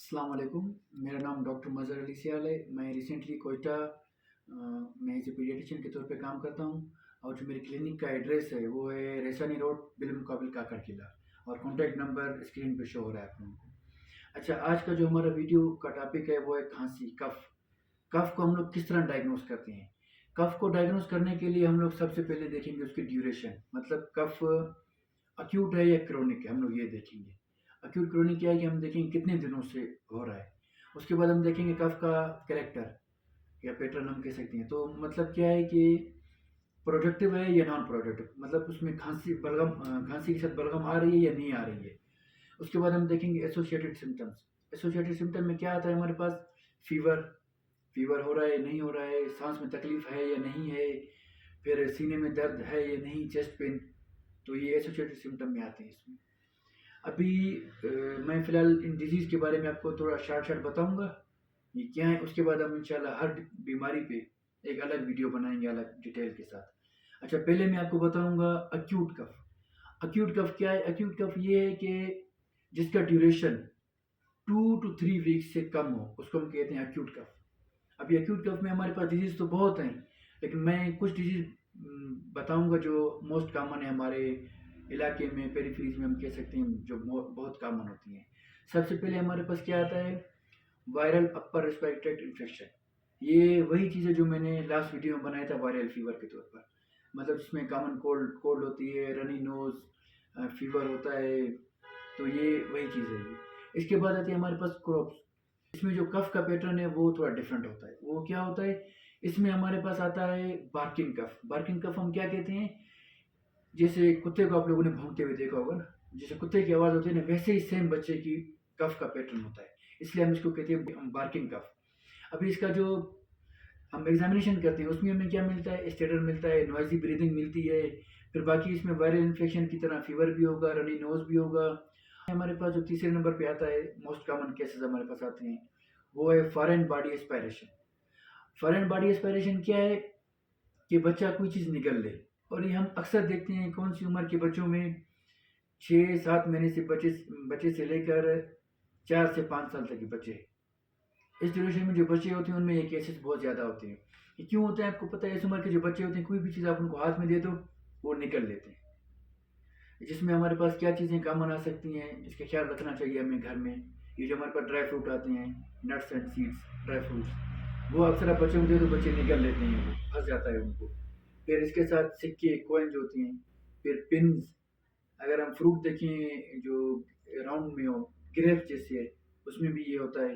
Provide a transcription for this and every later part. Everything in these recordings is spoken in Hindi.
अस्सलाम वालेकुम। मेरा नाम डॉक्टर मज़हर अली सियाल है। मैं रिसेंटली कोयटा में एज ए पीडियाट्रिशियन के तौर पे काम करता हूँ और जो मेरी क्लिनिक का एड्रेस है वो है रेसानी रोड बिलमुकाबिल काकड़ किला और कॉन्टैक्ट नंबर स्क्रीन पे शो हो रहा है आप लोगों को। अच्छा, आज का जो हमारा वीडियो का टॉपिक है वो है खांसी, कफ। कफ को हम लोग किस तरह डायग्नोस करते हैं? कफ को डायग्नोस करने के लिए हम लोग सबसे पहले देखेंगे उसकी ड्यूरेशन, मतलब कफ अक्यूट है या क्रोनिक है, हम लोग ये देखेंगे। अक्यूट क्रोनिक क्या है कि हम देखेंगे कितने दिनों से हो रहा है। उसके बाद हम देखेंगे कफ का कैरेक्टर या पैटर्न हम कह सकते हैं। तो मतलब क्या है कि प्रोडक्टिव है या नॉन प्रोडक्टिव, मतलब उसमें खांसी के साथ बलगम आ रही है या नहीं आ रही है। उसके बाद हम देखेंगे एसोसिएटेड सिम्टम्स। एसोसिएटेड सिम्टम में क्या आता है हमारे पास? फीवर, फीवर हो रहा है नहीं हो रहा है, सांस में तकलीफ है या नहीं है, फिर सीने में दर्द है या नहीं, चेस्ट पेन। तो ये एसोसिएटेड सिम्टम में आते हैं इसमें। अभी मैं फ़िलहाल इन डिजीज़ के बारे में आपको थोड़ा शॉर्ट बताऊँगा, ये क्या है। उसके बाद हम इंशाल्लाह हर बीमारी पे एक अलग वीडियो बनाएँगे अलग डिटेल के साथ। अच्छा, पहले मैं आपको बताऊँगा एक्यूट कफ। एक्यूट कफ क्या है? एक्यूट कफ ये है कि जिसका ड्यूरेशन 2 टू 3 वीक्स से कम हो, उसको हम कहते हैं एक्यूट कफ। अभी एक्यूट कफ में हमारे पास डिजीज़ तो बहुत हैं, लेकिन मैं कुछ डिजीज़ बताऊँगा जो मोस्ट कॉमन है हमारे इलाके में, पेरिफेरीज़ में हम कह सकते हैं, जो बहुत कॉमन होती हैं। सबसे पहले हमारे पास क्या आता है? Viral upper respiratory tract infection. ये वही चीज़ है जो मैंने लास्ट वीडियो में बनाया था वायरल फीवर के तौर पर। मतलब जिसमें कॉमन कोल्ड कोल्ड होती है, रनी नोज़, फीवर होता है, तो ये वही चीज़ है ये। इसके बाद आती है हमारे पास क्रॉप्स। इसमें जो कफ का पैटर्न है वो थोड़ा डिफरेंट होता है। वो क्या होता है? इसमें हमारे पास आता है बार्किंग कफ। बार्किंग कफ हम क्या कहते हैं? जैसे कुत्ते को आप लोगों ने भौंकते हुए देखा होगा ना, जैसे कुत्ते की आवाज़ होती है ना, वैसे ही सेम बच्चे की कफ का पैटर्न होता है। इसलिए हम इसको कहते हैं बार्किंग कफ। अभी इसका जो हम एग्जामिनेशन करते हैं उसमें हमें क्या मिलता है? स्टेटर मिलता है, नॉइज़ी ब्रीदिंग मिलती है, फिर बाकी इसमें वायरल इन्फेक्शन की तरह फीवर भी होगा, रनी नोज़ भी होगा। हमारे पास जो तीसरे नंबर पे आता है, मोस्ट कॉमन केसेस हमारे पास आते हैं, वो है foreign body aspiration. Foreign body aspiration क्या है? कि बच्चा कोई चीज़ निगल ले। और ये हम अक्सर देखते हैं कौन सी उम्र के बच्चों में? 6-7 महीने से बच्चे बच्चे से लेकर 4 से 5 साल तक के बच्चे। इस ड्यूरेशन में जो बच्चे होते हैं उनमें ये केसेस बहुत ज़्यादा होते हैं। ये क्यों होता है आपको पता है? इस उम्र के जो बच्चे होते हैं, कोई भी चीज़ आप उनको हाथ में दे दो वो निगल लेते हैं। जिसमें हमारे पास क्या चीज़ें कॉमन आ सकती हैं, इसका ख्याल रखना चाहिए हमें घर में। ये जो हमारे पास ड्राई फ्रूट आते हैं, nuts and seeds, dry fruits, वो अक्सर आप बच्चों को दे दो, बच्चे निगल लेते हैं, वो फंस जाता है उनको। फिर इसके साथ सिक्के, कॉइन्स होती हैं, फिर पिन्स। अगर हम फ्रूट देखें जो राउंड में हो, ग्रेप्स जैसे है, उसमें भी ये होता है।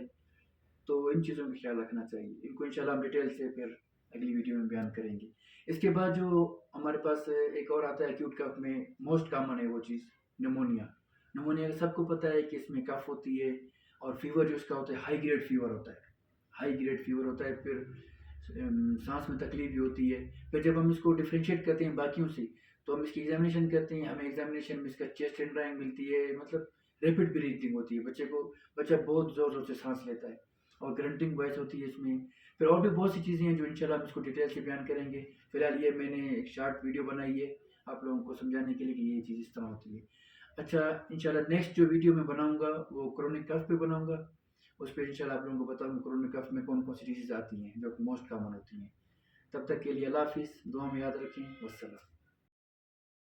तो इन चीज़ों का ख्याल रखना चाहिए। इनको इंशाल्लाह हम डिटेल से फिर अगली वीडियो में बयान करेंगे। इसके बाद जो हमारे पास एक और आता है एक्यूट कफ में, मोस्ट कॉमन है वो चीज़, निमोनिया। निमोनिया सबको पता है कि इसमें कफ होती है और फीवर जो इसका होता है हाई ग्रेड फीवर होता है। हाई ग्रेड फीवर होता है, फिर सांस में तकलीफ भी होती है। फिर जब हम इसको डिफ्रेंशिएट करते हैं बाकियों से, तो हम इसकी एग्जामिनेशन करते हैं, हमें एग्जामिनेशन में इसका चेस्ट एंड्राइंग मिलती है, मतलब रैपिड ब्रीथिंग होती है, बच्चा बहुत ज़ोर ज़ोर से सांस लेता है और ग्रंटिंग वॉइस होती है इसमें। फिर और भी बहुत सी चीज़ें हैं जो इंशाल्लाह हम इसको डिटेल से बयान करेंगे। फिलहाल ये मैंने एक शॉर्ट वीडियो बनाई है आप लोगों को समझाने के लिए कि ये चीज़ इस तरह होती है। अच्छा, इंशाल्लाह नेक्स्ट जो वीडियो मैं बनाऊंगा वो क्रोनिक कफ पे बनाऊंगा। उस पर इंशाल्लाह आप लोगों को बताऊंगा क्रोनिक कफ में कौन कौन सी डिजीज़ आती हैं जो मोस्ट कॉमन होती हैं। तब तक के लिए अल्लाह हाफिज़, दुआ में याद रखें, वस्सलाम।